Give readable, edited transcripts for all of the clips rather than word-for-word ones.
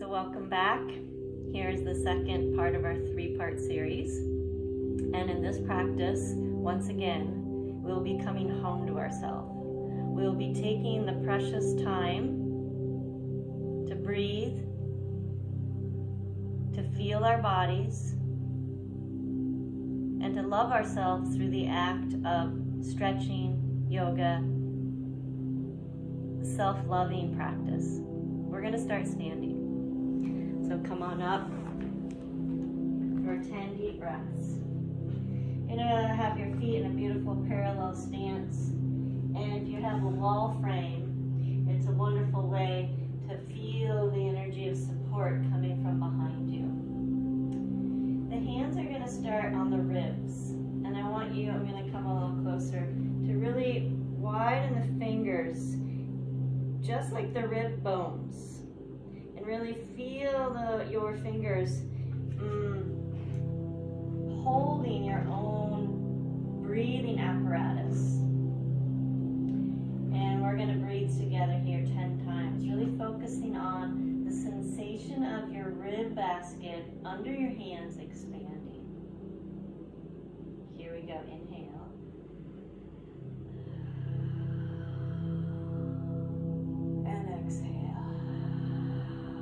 So welcome back. Here's the second part of our three-part series. And in this practice, once again, we'll be coming home to ourselves. We'll be taking the precious time to breathe, to feel our bodies, and to love ourselves through the act of stretching, yoga, self-loving practice. We're going to start standing. So come on up for 10 deep breaths. You're going to have your feet in a beautiful parallel stance. And if you have a wall frame, it's a wonderful way to feel the energy of support coming from behind you. The hands are going to start on the ribs. And I want you, I'm going to come a little closer, to really widen the fingers, just like the rib bones. And really feel your fingers holding your own breathing apparatus. And we're going to breathe together here 10 times, really focusing on the sensation of your rib basket under your hands expanding. Here we go, inhale. And exhale.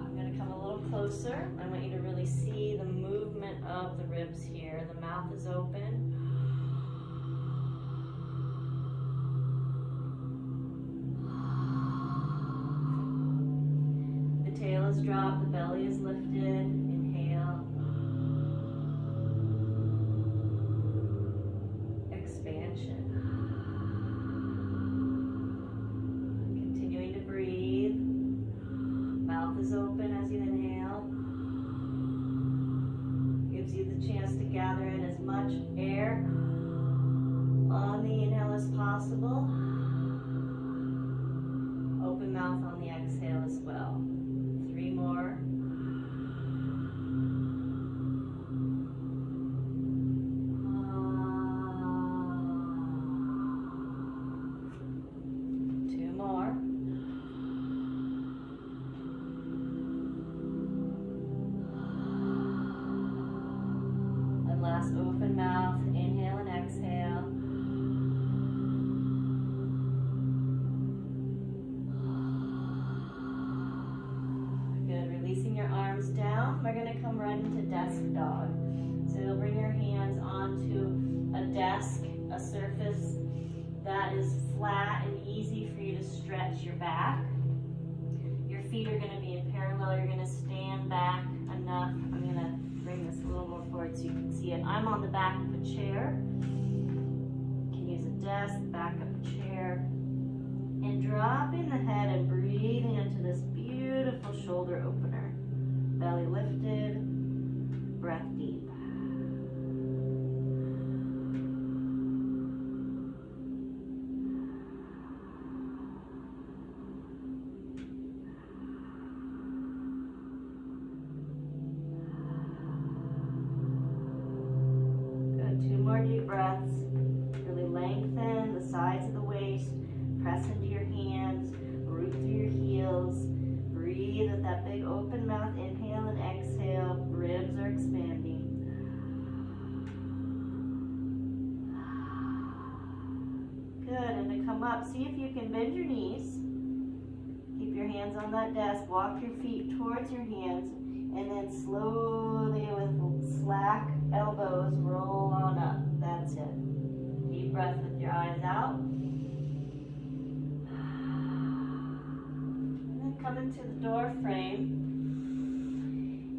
I'm going to come a little closer. I want you to really see the movement of the ribs here. The mouth is open. Tail is dropped, the belly is lifted. Inhale. Expansion. Continuing to breathe. Mouth is open as you inhale. Gives you the chance to gather in as much air on the inhale as possible. Open mouth on the exhale as well. 3 more. Two more. And last, open mouth, inhale and exhale. Releasing your arms down, we're going to come right into desk dog. So you'll bring your hands onto a desk, a surface that is flat and easy for you to stretch your back. Your feet are going to be in parallel. You're going to stand back enough. I'm going to bring this a little more forward so you can see it. I'm on the back of a chair. You can use a desk, back of a chair. And dropping the head and breathing into this beautiful shoulder opener. Belly lifted, breath deep. Good, 2 more deep breaths. Really lengthen the sides of the waist. Press into your hands, root through your heels. Breathe with that big open mouth. Inhale and exhale. Ribs are expanding. Good, and to come up, see if you can bend your knees. Keep your hands on that desk. Walk your feet towards your hands. And then slowly with slack elbows, roll on up. That's it. Deep breath with your eyes out. Come into the door frame,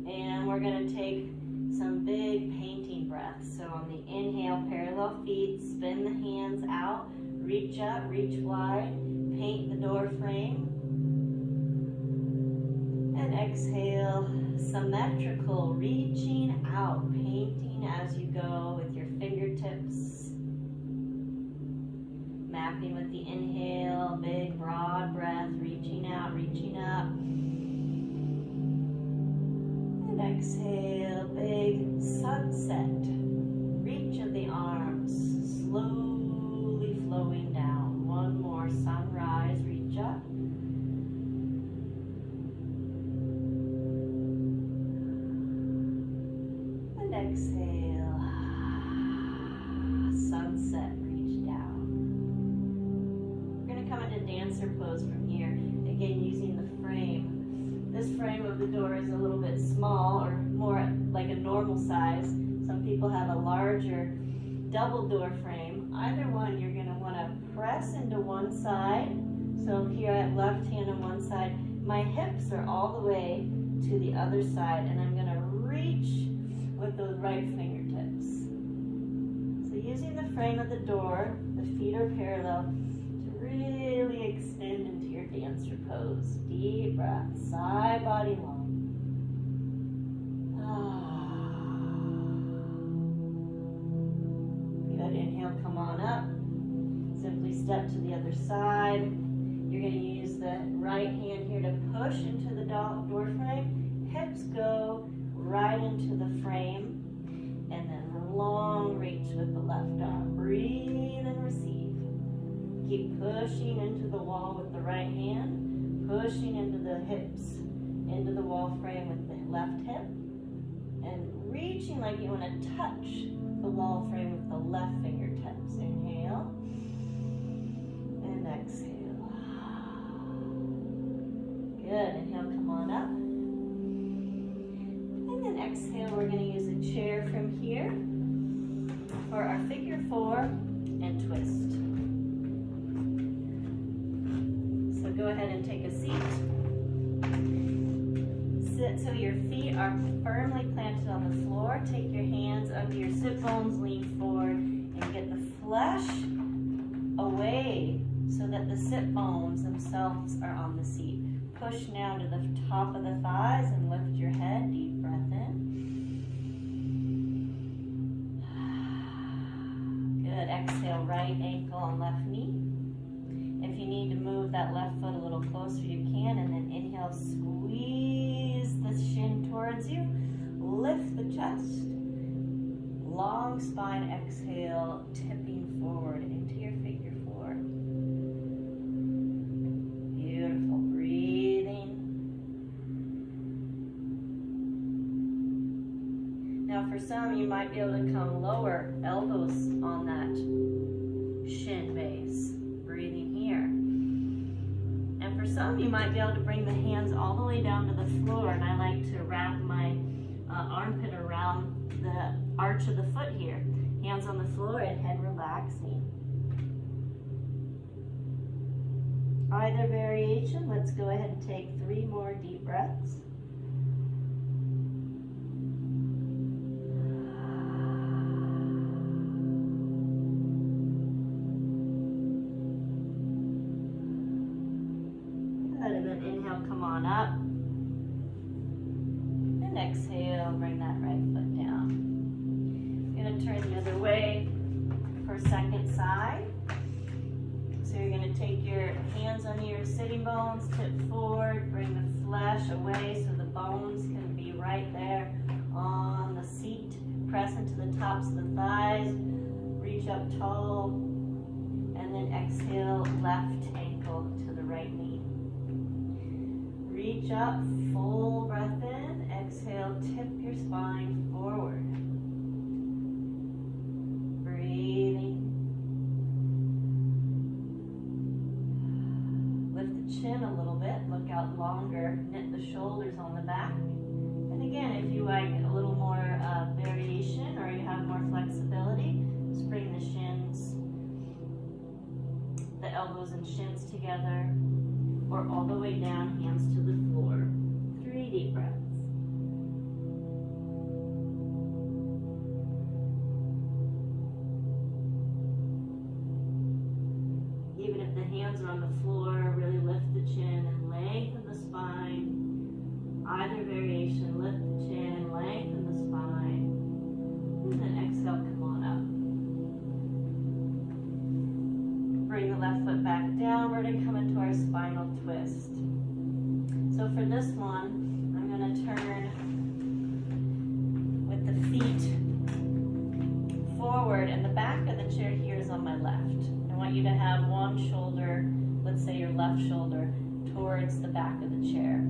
and we're going to take some big painting breaths. So on the inhale, parallel feet, spin the hands out, reach up, reach wide, paint the door frame, and exhale, symmetrical, reaching out, painting as you go with your fingertips. Mapping with the inhale, big broad breath, reaching out, reaching up. And exhale, big sunset. Reach of the arms, slowly flowing down. One more, sunrise, reach up. frame of the door is a little bit small or more like a normal size. Some people have a larger double door frame. Either one, you're going to want to press into one side. So here I have left hand on one side. My hips are all the way to the other side, and I'm going to reach with those right fingertips. So using the frame of the door, the feet are parallel to really extend into your dancer pose. Deep breath, side body long. Good, inhale, come on up. Simply step to the other side. You're going to use the right hand here to push into the door frame. Hips go right into the frame. And then long reach with the left arm. Breathe and receive. Keep pushing into the wall with the right hand. Pushing into the hips. Into the wall frame with the left hip. And reaching like you want to touch the wall frame with the left fingertips. Inhale. And exhale. Good. Inhale, come on up. And then exhale, we're going to use a chair from here for our figure 4 and twist. So go ahead and take a seat. Sit so your feet are firmly planted on the floor. Take your hands under your sit bones, lean forward, and get the flesh away so that the sit bones themselves are on the seat. Push now to the top of the thighs and lift your head. Deep breath in. Good. Exhale, right ankle and left knee. If you need to move that left foot a little closer, you can. And then inhale, squeeze the shin towards you. Lift the chest. Long spine, exhale, tipping forward into your figure 4. Beautiful. Now for some, you might be able to come lower, elbows on that shin base. Breathing here. And for some, you might be able to bring the hands all the way down to the floor, and I like to wrap my armpit around the arch of the foot here. Hands on the floor and head relaxing. Either variation, let's go ahead and take 3 more deep breaths. And then inhale, come on up. And exhale, bring that right foot down. You're going to turn the other way for second side. So you're going to take your hands under your sitting bones, tip forward, bring the flesh away so the bones can be right there on the seat. Press into the tops of the thighs, reach up tall, and then exhale, left ankle to the right knee. Reach up, full breath in, exhale, tip your spine forward. Breathing. Lift the chin a little bit, look out longer, knit the shoulders on the back. And again, if you like a little more variation or you have more flexibility, just bring the shins, the elbows and shins together, or all the way down, hands to the floor. 3 deep breaths. Even if the hands are on the floor, really lift the chin and lengthen the spine. Either variation, lift the chin, lengthen the spine. And then exhale, come on up. Bring the left foot back downward and come into our spinal twist. So for this one, I'm going to turn with the feet forward, and the back of the chair here is on my left. I want you to have one shoulder, let's say your left shoulder, towards the back of the chair.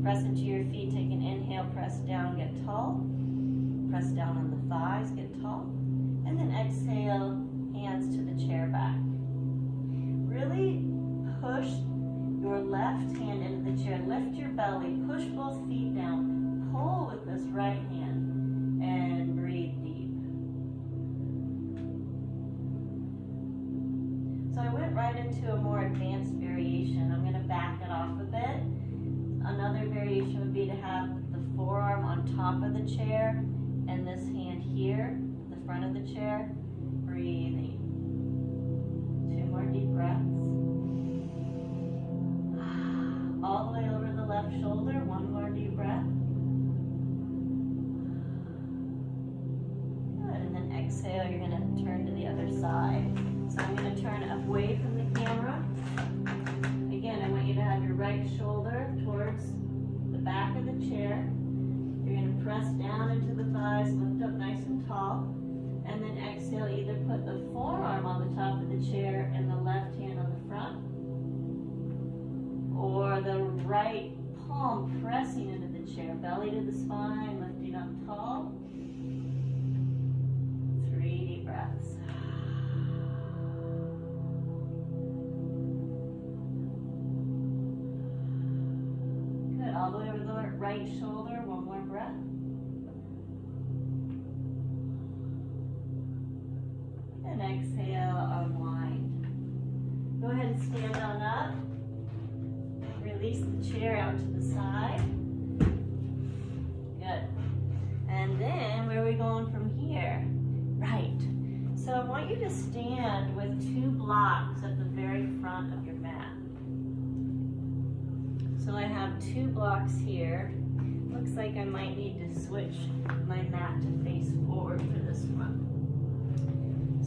Press into your feet, take an inhale, press down, get tall. Press down on the thighs, get tall. And then exhale, hands to the chair back. Really push your left hand into the chair. Lift your belly, push both feet down, pull with this right hand, and breathe deep. So I went right into a more advanced variation. I'm going to back it off a bit. Another variation would be to have the forearm on top of the chair and this hand here, the front of the chair. Breathing. 2 more deep breaths. All the way over the left shoulder. 1 more deep breath. Good. And then exhale, you're going to turn to the other side. So I'm going to turn away from the camera. Again, I want you to have your right shoulder towards the back of the chair. You're going to press down into the thighs, lift up nice and tall. And then exhale, either put the forearm on the top of the chair and the left hand on the front, or the right palm pressing into the chair, belly to the spine, lifting up tall. 3 deep breaths. Good, all the way over the right shoulder, 1 more breath. And exhale, unwind. Go ahead and stand on up. Release the chair out to the side. Good. And then, where are we going from here? Right. So I want you to stand with 2 blocks at the very front of your mat. So I have 2 blocks here. Looks like I might need to switch my mat to face forward for this one.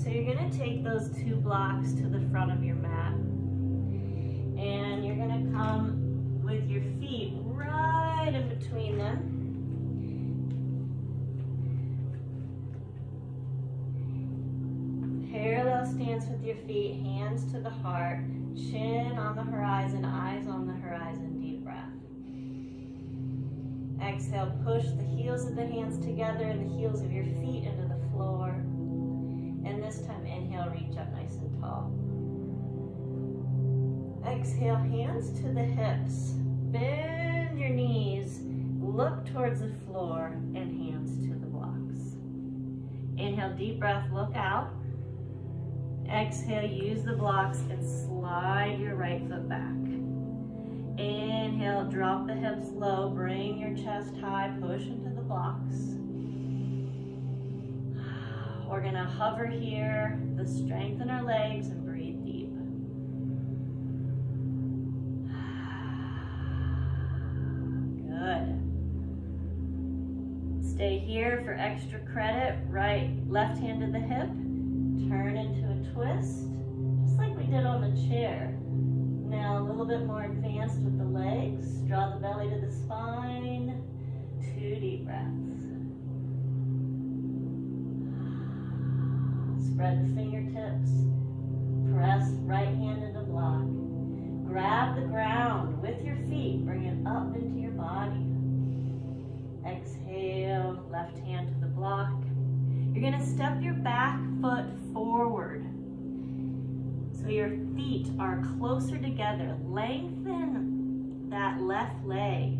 So you're going to take those 2 blocks to the front of your mat, and you're going to come with your feet right in between them. Parallel stance with your feet, hands to the heart, chin on the horizon, eyes on the horizon, deep breath. Exhale, push the heels of the hands together and the heels of your feet into the floor. And this time, inhale, reach up nice and tall. Exhale, hands to the hips. Bend your knees. Look towards the floor and hands to the blocks. Inhale, deep breath, look out. Exhale, use the blocks and slide your right foot back. Inhale, drop the hips low. Bring your chest high. Push into the blocks. We're going to hover here, the strength in our legs, and breathe deep. Good. Stay here for extra credit. Left hand to the hip. Turn into a twist, just like we did on the chair. Now a little bit more advanced with the legs. Draw the belly to the spine. 2 deep breaths. Spread the fingertips. Press right hand into block. Grab the ground with your feet. Bring it up into your body. Exhale, left hand to the block. You're going to step your back foot forward. So your feet are closer together. Lengthen that left leg.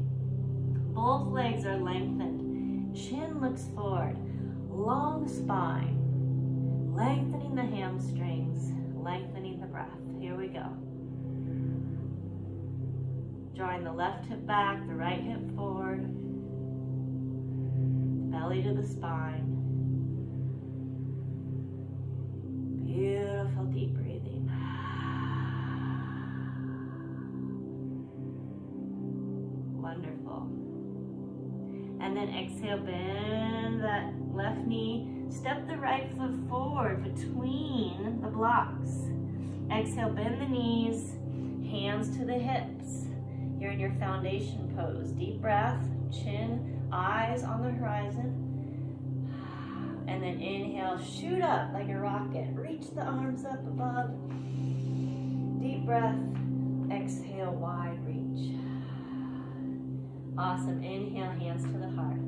Both legs are lengthened. Chin looks forward. Long spine. Lengthening the hamstrings, lengthening the breath. Here we go. Drawing the left hip back, the right hip forward. Belly to the spine. Beautiful deep breathing. Wonderful. And then exhale, bend that left knee. Step the right foot forward between the blocks. Exhale, bend the knees, hands to the hips. You're in your foundation pose. Deep breath, chin, eyes on the horizon. And then inhale, shoot up like a rocket. Reach the arms up above. Deep breath, exhale, wide reach. Awesome. Inhale, hands to the heart.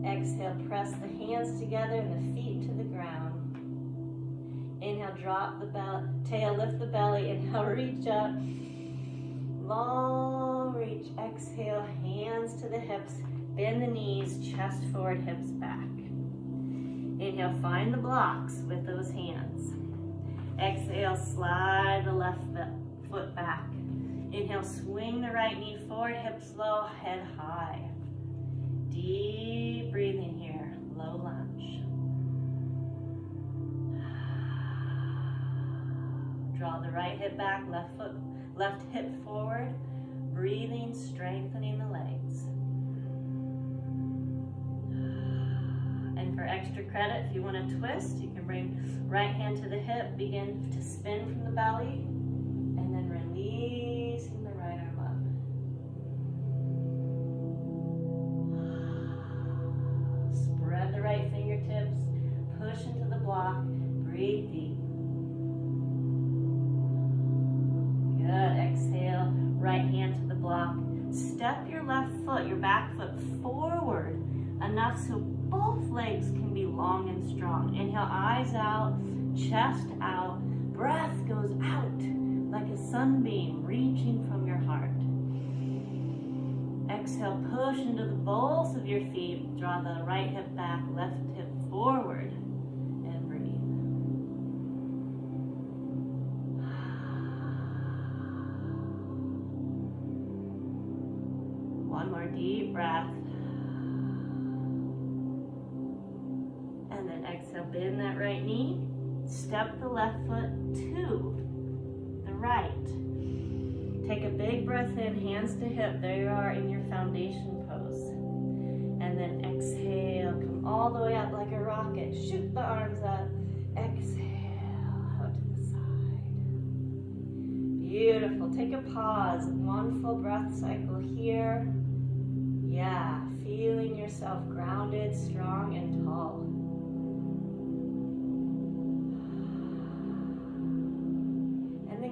Exhale, press the hands together and the feet to the ground. Inhale, drop the tail, lift the belly. Inhale, reach up. Long reach. Exhale, hands to the hips. Bend the knees, chest forward, hips back. Inhale, find the blocks with those hands. Exhale, slide the left foot back. Inhale, swing the right knee forward, hips low, head high. Deep breathing here, low lunge. Draw the right hip back, left hip forward. Breathing, strengthening the legs. And for extra credit, if you want to twist, you can bring right hand to the hip, begin to spin from the belly, and then releasing the right arm up. Spread the right fingertips, push into the block, breathe deep. Good, exhale, right hand to the block. Step your left foot, your back foot forward enough so both legs can be long and strong. Inhale, eyes out, chest out. Breath goes out like a sunbeam reaching from your heart. Exhale, push into the balls of your feet. Draw the right hip back, left hip forward, and breathe. One more deep breath. And then exhale, bend that right knee. Step the left foot to the right. Take a big breath in, hands to hip. There you are in your foundation pose. And then exhale, come all the way up like a rocket. Shoot the arms up. Exhale, out to the side. Beautiful. Take a pause. One full breath cycle here. Yeah, feeling yourself grounded, strong, and tall.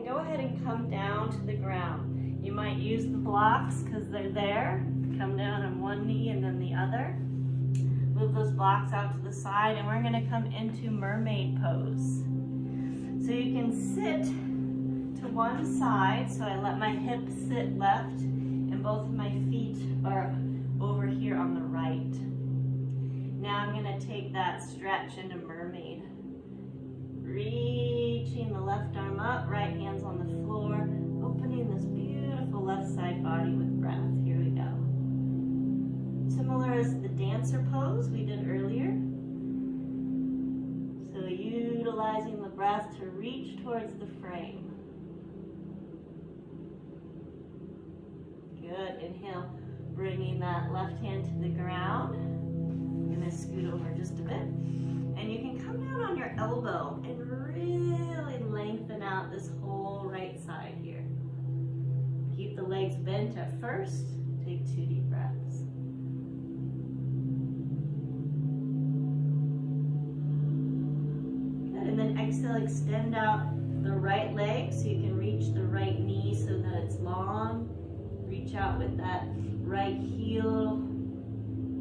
Go ahead and come down to the ground. You might use the blocks because they're there. Come down on one knee and then the other. Move those blocks out to the side, and we're going to come into mermaid pose. So you can sit to one side. So I let my hips sit left, and both of my feet are over here on the right. Now I'm going to take that stretch into mermaid. Reaching the left arm up, right hand's on the floor, opening this beautiful left side body with breath. Here we go. Similar as the dancer pose we did earlier. So utilizing the breath to reach towards the frame. Good, inhale, bringing that left hand to the ground. I'm going to scoot over just a bit. And you can come down on your elbow and really lengthen out this whole right side here. Keep the legs bent at first. Take 2 deep breaths. Good. And then exhale, extend out the right leg so you can reach the right knee so that it's long. Reach out with that right heel.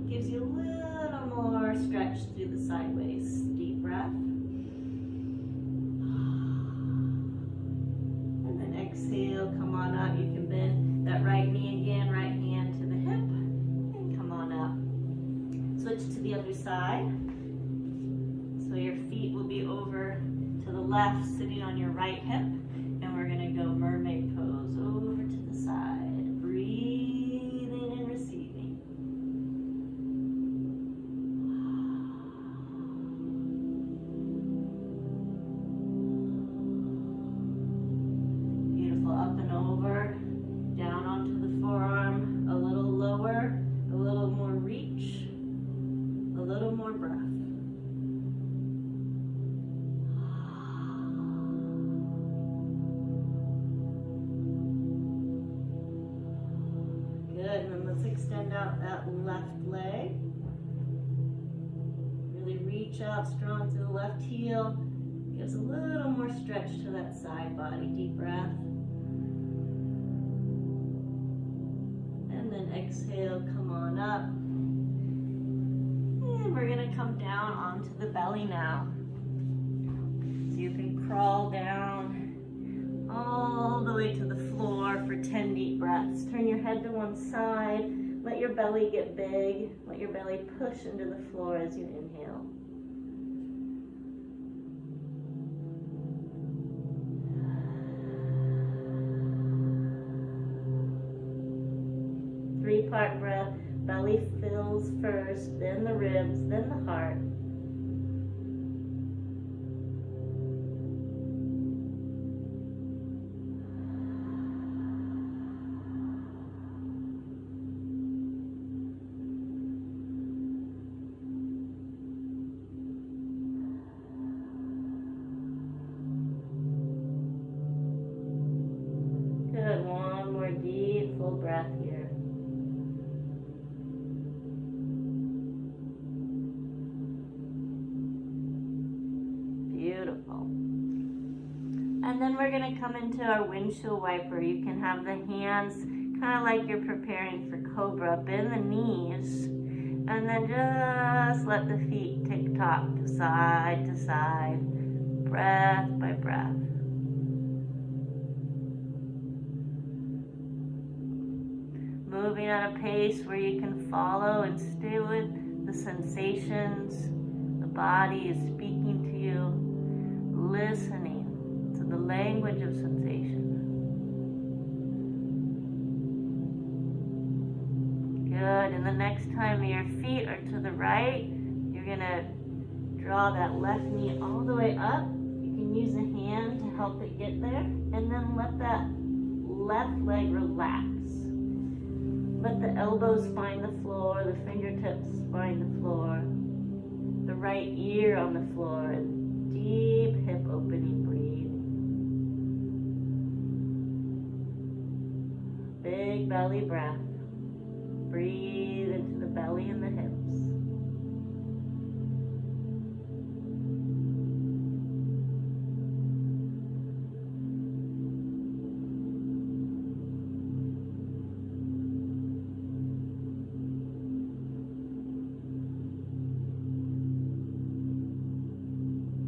Gives you a little more stretch through the sideways. Deep breath. And then exhale, come on up. You can bend that right knee again, right hand to the hip, and come on up. Switch to the other side. So your feet will be over to the left, sitting on your right hip, and we're going to go mermaid pose over to the side. Breathing and receiving. Up and over, down onto the forearm, a little lower, a little more reach, a little more breath. Good, and then let's extend out that left leg. Really reach out strong to the left heel. Gives a little more stretch to that side body. Deep breath. Exhale, come on up. And we're going to come down onto the belly now. So you can crawl down all the way to the floor. floor for 10 deep breaths. Turn your head to one side. Let your belly get big. Let your belly push into the floor as you inhale. Three-part breath. Belly fills first, then the ribs, then the heart. Good. One more deep, full breath here. Beautiful. And then we're going to come into our windshield wiper. You can have the hands kind of like you're preparing for cobra. Bend the knees. And then just let the feet tick-tock side to side, breath by breath. Moving at a pace where you can follow and stay with the sensations. The body is speaking to you, listening to the language of sensation. Good. And the next time your feet are to the right, you're going to draw that left knee all the way up. You can use a hand to help it get there. And then let that left leg relax. Let the elbows find the floor, the fingertips find the floor, the right ear on the floor. Deep hip opening breathe. Big belly breath. Breathe into the belly and the hips.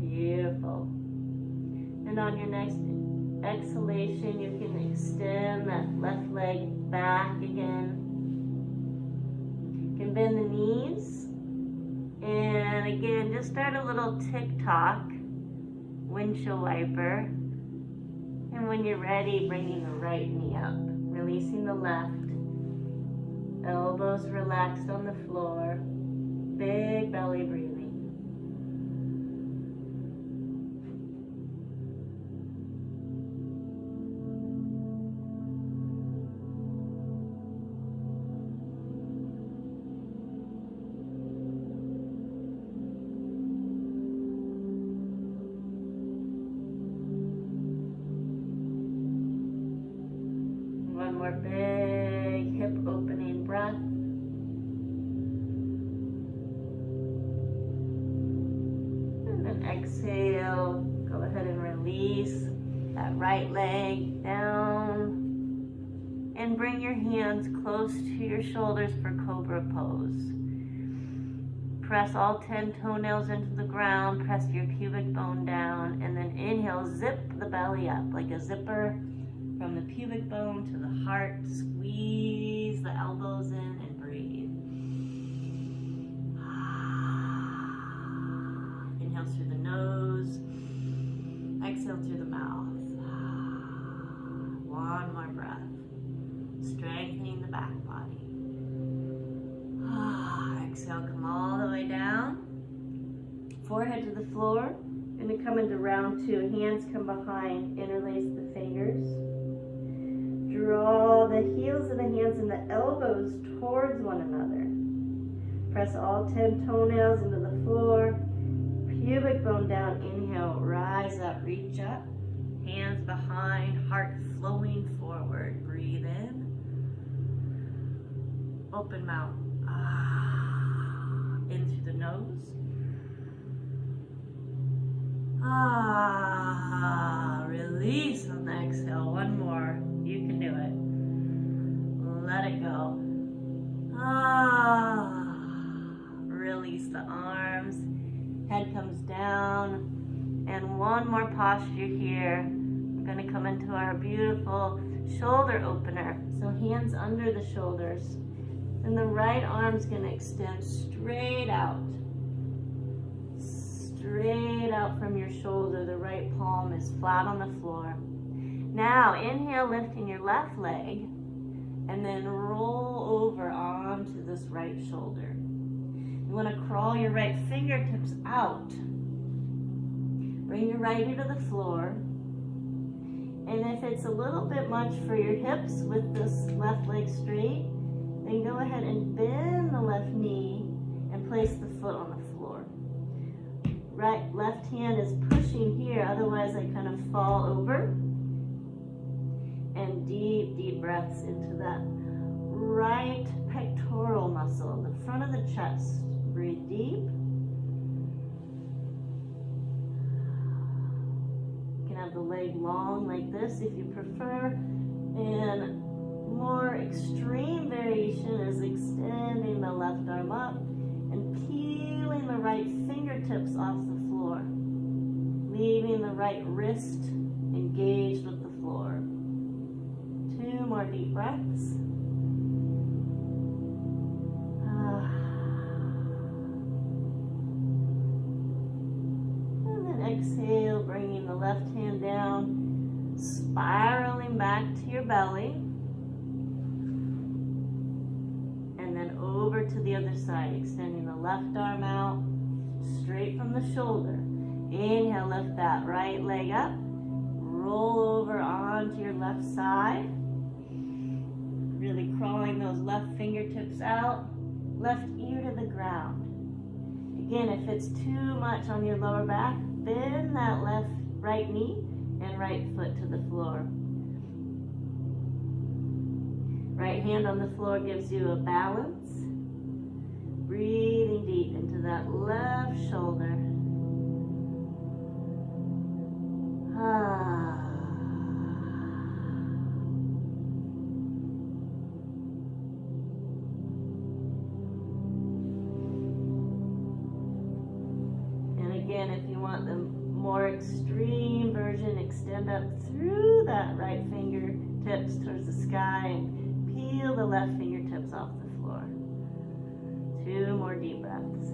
Beautiful. And on your next exhalation, you can extend that left leg back again. You can bend the knees. And again, just start a little tick-tock, windshield wiper. And when you're ready, bringing the right knee up, releasing the left. Elbows relaxed on the floor. Big belly breathing. One more big hip opening breath. And then exhale, go ahead and release that right leg down. And bring your hands close to your shoulders for Cobra Pose. Press all 10 toenails into the ground, press your pubic bone down, and then inhale, zip the belly up like a zipper. From the pubic bone to the heart, squeeze the elbows in and breathe. Inhale through the nose, exhale through the mouth. One more breath, strengthening the back body. Exhale, come all the way down. Forehead to the floor. Going to come into round two. Hands come behind, interlace the fingers. Draw the heels of the hands and the elbows towards one another. Press all 10 toenails into the floor. Pubic bone down. Inhale, rise up, reach up. Hands behind, heart flowing forward. Breathe in. Open mouth. In through the nose. Release on the exhale. One more. You can do it. Let it go. Release the arms. Head comes down. And one more posture here. We're going to come into our beautiful shoulder opener. So hands under the shoulders. And the right arm's gonna extend straight out. Straight out from your shoulder. The right palm is flat on the floor. Now, inhale, lifting your left leg, and then roll over onto this right shoulder. You wanna crawl your right fingertips out. Bring your right ear to the floor. And if it's a little bit much for your hips with this left leg straight, then go ahead and bend the left knee and place the foot on the floor. Left hand is pushing here, otherwise I kind of fall over. And deep, deep breaths into that right pectoral muscle, the front of the chest. Breathe deep. You can have the leg long like this if you prefer. And more extreme variation is extending the left arm up and peeling the right fingertips off the floor, leaving the right wrist engaged with the floor. 2 more deep breaths. And then exhale, bringing the left hand down, spiraling back to your belly. And then over to the other side, extending the left arm out, straight from the shoulder. Inhale, lift that right leg up. Roll over onto your left side. Really crawling those left fingertips out. Left ear to the ground. Again, if it's too much on your lower back, bend that right knee and right foot to the floor. Right hand on the floor gives you a balance. Breathing deep into that left shoulder. And again, if you want the more extreme version, extend up through that right fingertips towards the sky and peel the left fingertips off the floor. 2 more deep breaths.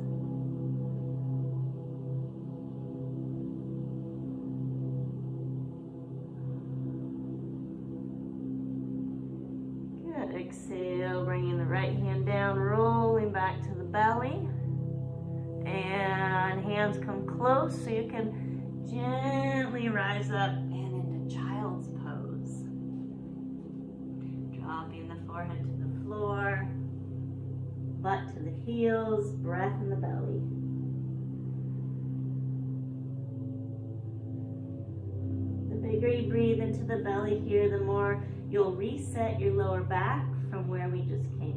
Good. Exhale, bringing the right hand down, rolling back to the belly. And hands come close so you can gently rise up and into child's pose. Dropping the forehead to the floor, butt to the heels, breath in the belly. The bigger you breathe into the belly here, the more you'll reset your lower back from where we just came.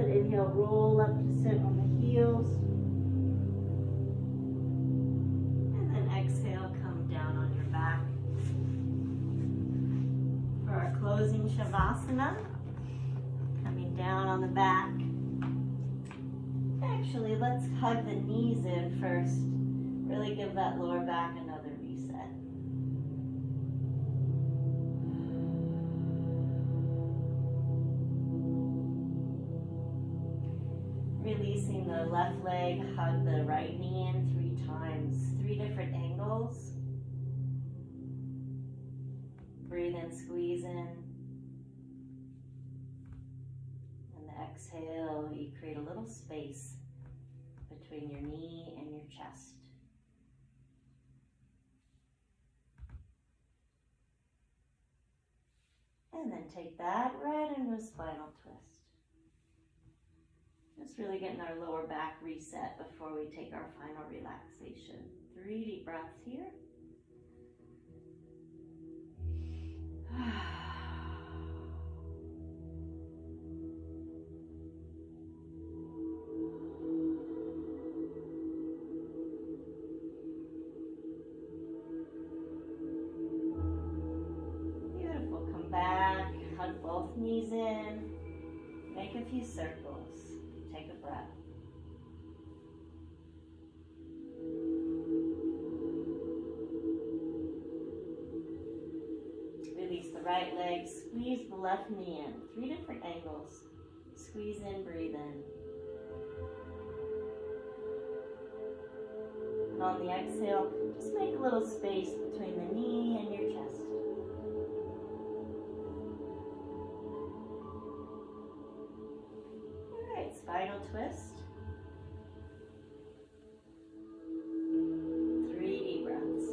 Inhale, roll up to sit on the heels. And then exhale, come down on your back. For our closing Shavasana, coming down on the back. Actually, let's hug the knees in first. Really give that lower back another reset. Releasing the left leg, hug the right knee in 3 times, 3 different angles. Breathe in, squeeze in. And the exhale, you create a little space between your knee and your chest. And then take that right into a spinal twist. Just really getting our lower back reset before we take our final relaxation. 3 deep breaths here. both knees in. Make a few circles. Take a breath. Release the right leg. Squeeze the left knee in. 3 different angles. Squeeze in, breathe in. And on the exhale, just make a little space between the knee and your chest. All right, spinal twist. 3 deep breaths.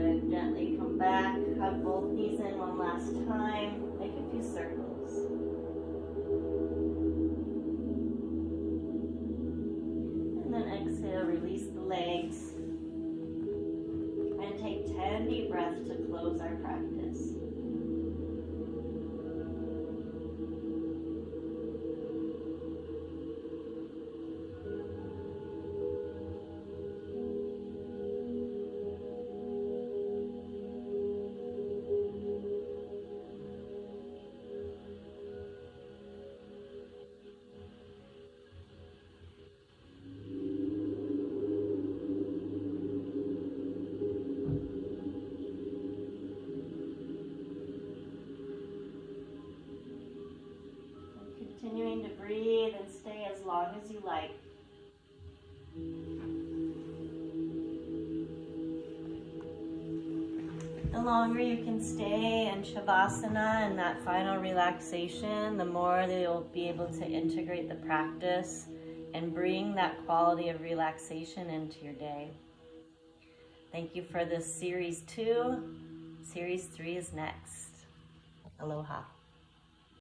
And gently come back, hug both knees in one last time, make a few circles. And then exhale, release the legs, and take 10 deep breaths to close our practice. Continuing to breathe and stay as long as you like. The longer you can stay in Shavasana and that final relaxation, the more that you'll be able to integrate the practice and bring that quality of relaxation into your day. Thank you for this Series 2. Series 3 is next. Aloha.